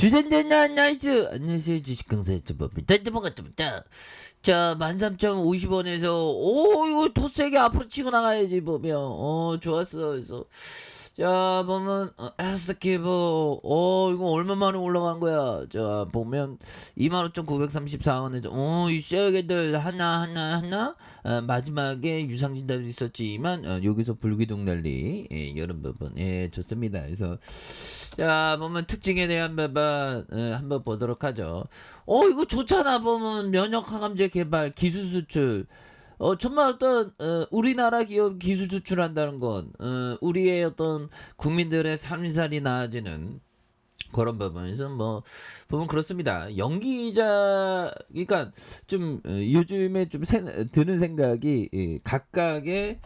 주전자나 나이스. 안녕하세요, 주식강사 유튜버입니다. 반갑습니다. 자, 13,050원에서 이거 더 세게 앞으로 치고 나가야지 보면 좋았어. 그래서 자 보면 에스키브 이거 얼마 만에 올라간 거야. 자 보면 25,934원에서 이 쇠개들 하나 마지막에 유상진단도 있었지만 여기서 불기둥 난리 이런 부분 좋습니다. 그래서 자 보면 특징에 대한 부분 한번 보도록 하죠. 이거 좋잖아. 보면 면역 항암제 개발 기술 수출 정말 어떤 우리나라 기업 기술 수출한다는 건 우리의 어떤 국민들의 삶살이 나아지는 그런 부분에서 뭐 보면 그렇습니다. 연기자 그러니까 좀 요즘에 좀 드는 생각이 각각의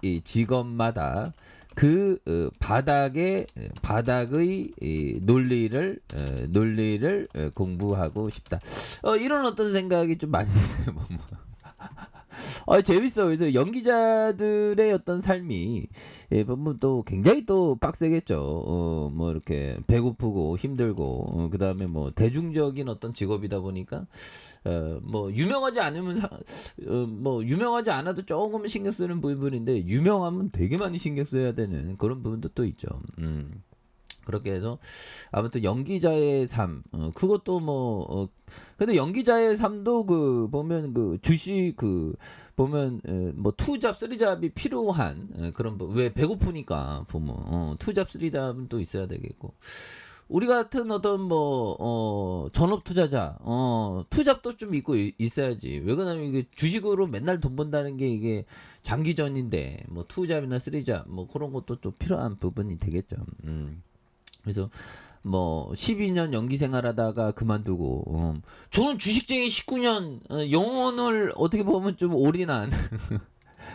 이 직업마다 그 바닥의 논리를 공부하고 싶다. 이런 어떤 생각이 좀 많이 드네요. 재밌어. 그래서 연기자들의 어떤 삶이 보면 또 굉장히 또 빡세겠죠. 뭐 이렇게 배고프고 힘들고 그 다음에 뭐 대중적인 어떤 직업이다 보니까 뭐 유명하지 않으면 뭐 유명하지 않아도 조금 신경 쓰는 부분인데 유명하면 되게 많이 신경 써야 되는 그런 부분도 또 있죠. 그렇게 해서 아무튼 연기자의 삶 그것도 뭐 근데 연기자의 삶도 그 보면 그 주식 그 보면 뭐 투잡 쓰리잡이 필요한 그런 왜 배고프니까 보면 투잡 쓰리잡은 또 있어야 되겠고 우리 같은 어떤 뭐 전업 투자자 투잡도 좀 있고 있어야지. 왜 그러냐면 이게 주식으로 맨날 돈 번다는 게 이게 장기전인데 뭐 투잡이나 쓰리잡 뭐 그런 것도 또 필요한 부분이 되겠죠. 그래서 뭐 12년 연기 생활하다가 그만두고 저는 주식쟁이 19년 영혼을 어떻게 보면 좀 올인한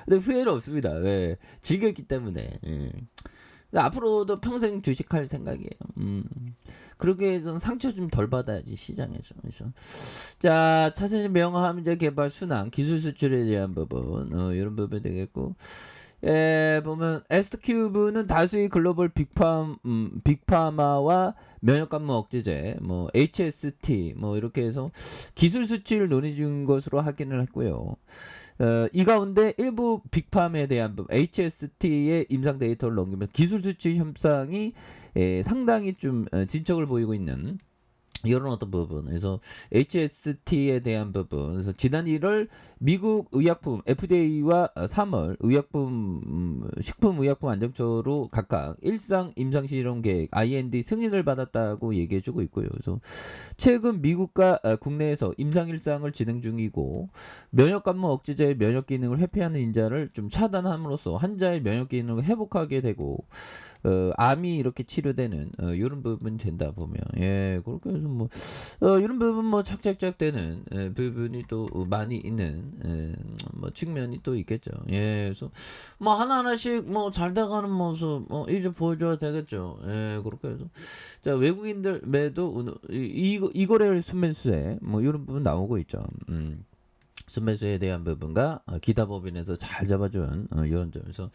근데 후회는 없습니다. 왜 즐겼기 때문에 앞으로도 평생 주식할 생각이에요. 그러기 위해서는 상처 좀 덜 받아야지 시장에서. 그래서 자 차세대 명함제 개발 순환 기술 수출에 대한 부분 이런 부분 되겠고 보면 에스큐브는 다수의 글로벌 빅파마와 면역감염 억제제, 뭐 HST, 뭐 이렇게 해서 기술 수출 논의 중인 것으로 확인을 했고요. 이 가운데 일부 빅팜에 대한 부분, HST의 임상 데이터를 넘기면 기술 수출 협상이 상당히 좀 진척을 보이고 있는. 이런 어떤 부분. 그래서 HST에 대한 부분. 그래서 지난 1월 미국 의약품 FDA와 3월 식품의약품안정처로 각각 일상 임상실험 계획 IND 승인을 받았다고 얘기해주고 있고요. 그래서 최근 미국과 국내에서 임상일상을 진행 중이고 면역감염 억제제의 면역 기능을 회피하는 인자를 좀 차단함으로써 환자의 면역 기능을 회복하게 되고 암이 이렇게 치료되는 이런 부분이 된다 보면 그렇게 해서 뭐 이런 부분 뭐 착착착 되는 부분이 또 많이 있는 뭐 측면이 또 있겠죠. 그래서 뭐 하나하나씩 뭐 잘 돼가는 모습 이제 보여줘야 되겠죠. 그렇게 해서 자 외국인들 매도 이거래 순매수세 뭐 이런 부분 나오고 있죠. 순매수에 대한 부분과 기타법인에서 잘 잡아준 이런 점에서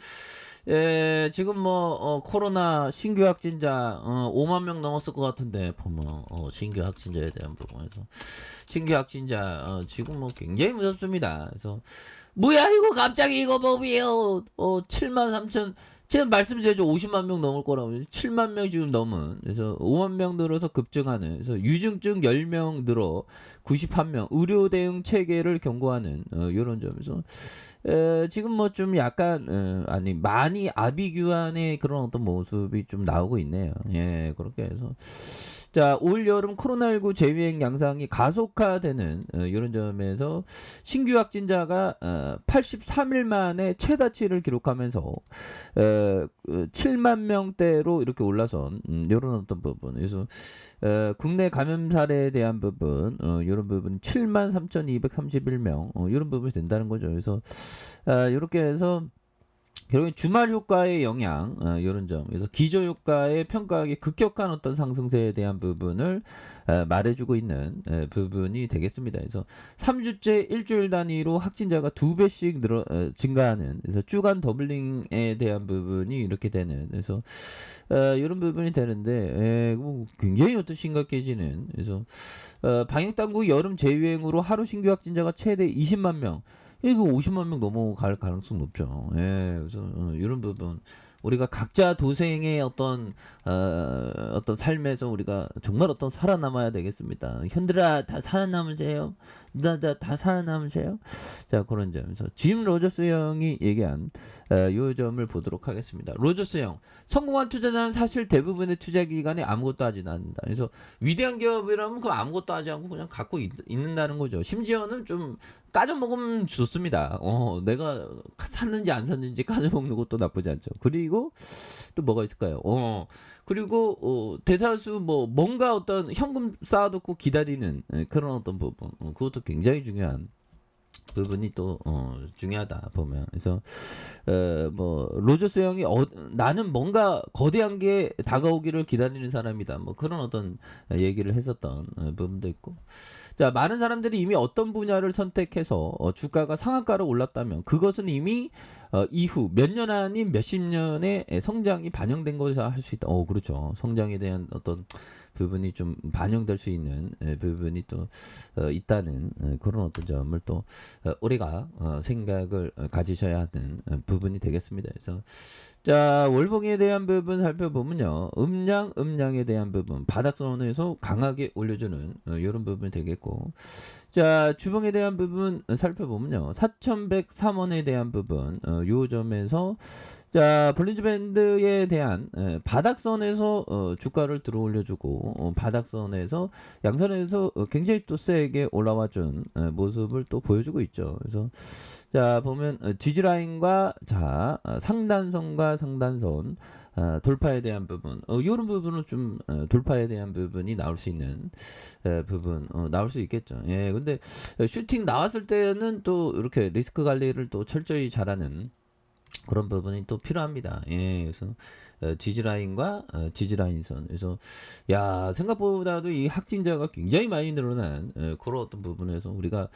지금 뭐 코로나 신규 확진자 5만 명 넘었을 것 같은데 보면 신규 확진자에 대한 부분에서 신규 확진자 지금 뭐 굉장히 무섭습니다. 그래서 뭐야 이거 갑자기 이거 뭐예요? 7만 3천 지금 말씀드렸죠. 50만 명 넘을 거라고. 7만 명 지금 넘은. 그래서 5만 명 늘어서 급증하는. 그래서 유증증 10명 늘어 91명. 의료 대응 체계를 경고하는 이런 점에서 지금 뭐 좀 약간 아니 많이 아비규환의 그런 어떤 모습이 좀 나오고 있네요. 그렇게 해서 자, 올 여름 코로나19 재유행 양상이 가속화되는 이런 점에서 신규 확진자가 83일 만에 최다치를 기록하면서 7만 명대로 이렇게 올라선 이런 어떤 부분. 그래서 국내 감염 사례에 대한 부분 이런 부분 7만 3,231명 이런 부분이 된다는 거죠. 그래서 이렇게 해서 결국엔 주말 효과의 영향, 요런 점. 그래서 기저 효과의 평가하기 급격한 어떤 상승세에 대한 부분을 말해주고 있는 부분이 되겠습니다. 그래서 3주째 일주일 단위로 확진자가 2배씩 증가하는, 그래서 주간 더블링에 대한 부분이 이렇게 되는, 그래서 이런 부분이 되는데, 뭐 굉장히 어떤 심각해지는, 그래서 방역 당국 여름 재유행으로 하루 신규 확진자가 최대 20만 명. 이거 50만 명 넘어갈 가능성 높죠. 예, 그래서 이런 부분 우리가 각자 도생의 어떤 삶에서 우리가 정말 살아남아야 되겠습니다. 현들아 다 살아남으세요. 누나들 다 살아남으세요. 자, 그런 점에서 짐 로저스 형이 얘기한 요 점을 보도록 하겠습니다. 로저스 형, 성공한 투자자는 사실 대부분의 투자 기간에 아무것도 하지 않는다. 그래서 위대한 기업이라면 그 아무것도 하지 않고 그냥 갖고 있는다는 거죠. 심지어는 좀 까져 먹으면 좋습니다. 내가 샀는지 안 샀는지 까져 먹는 것도 나쁘지 않죠. 그리고 또 뭐가 있을까요? 그리고 대다수 뭔가 어떤 현금 쌓아두고 기다리는 그런 어떤 부분, 그것도 굉장히 중요한 부분이 또 중요하다 보면. 그래서 로저스 형이 나는 뭔가 거대한 게 다가오기를 기다리는 사람이다, 뭐 그런 어떤 얘기를 했었던 부분도 있고. 자, 많은 사람들이 이미 어떤 분야를 선택해서 주가가 상한가로 올랐다면 그것은 이미 이후 몇 년 아닌 몇십 년의 성장이 반영된 것이라 할 수 있다. 그렇죠. 성장에 대한 어떤 부분이 좀 반영될 수 있는 부분이 또 있다는 그런 어떤 점을 또 우리가 생각을 가지셔야 하는 부분이 되겠습니다. 그래서 자, 월봉에 대한 부분 살펴보면요, 음량에 대한 부분 바닥선에서 강하게 올려주는 이런 부분이 되겠고, 자, 주봉에 대한 부분 살펴보면요, 4103원에 대한 부분 요 점에서 자, 볼린저 밴드에 대한 바닥선에서 주가를 들어 올려주고, 바닥선에서 양선에서 굉장히 또 세게 올라와준 모습을 또 보여주고 있죠. 그래서 자, 보면 지지라인과 자, 상단선과 상단선 돌파에 대한 부분, 이런 부분은 좀 돌파에 대한 부분이 나올 수 있는 부분 나올 수 있겠죠. 예, 근데 슈팅 나왔을 때는 또 이렇게 리스크 관리를 또 철저히 잘하는 그런 부분이 또 필요합니다. 예, 그래서 지지라인과 지지라인선. 그래서 야, 생각보다도 이 확진자가 굉장히 많이 늘어난 그런 어떤 부분에서 우리가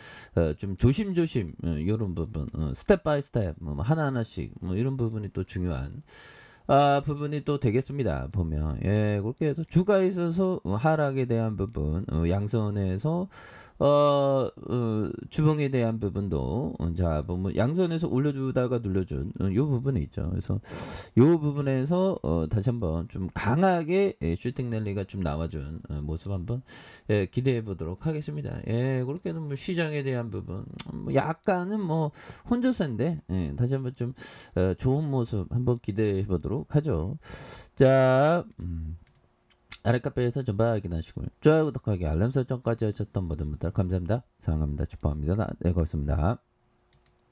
좀 조심조심 이런 부분, 스텝 바이 스텝 하나하나씩 이런 부분이 또 중요한 부분이 또 되겠습니다. 보면 예, 그렇게 해서 주가에 있어서 하락에 대한 부분, 양선에서 주봉에 대한 부분도 자, 보면 양선에서 올려주다가 눌려준 요 부분이 있죠. 그래서 요 부분에서 다시 한번 좀 강하게 슈팅 랠리가 좀 나와준 모습 한번 기대해 보도록 하겠습니다. 예, 그렇게는 뭐 시장에 대한 부분 약간은 혼조세인데 다시 한번 좀 좋은 모습 한번 기대해 보도록 하죠. 자, 아랫카페에서 전부 확인하시고요. 좋아요, 구독하기, 알람 설정까지 하셨던 모든 분들 감사합니다. 사랑합니다. 축복합니다. 네, 고맙습니다.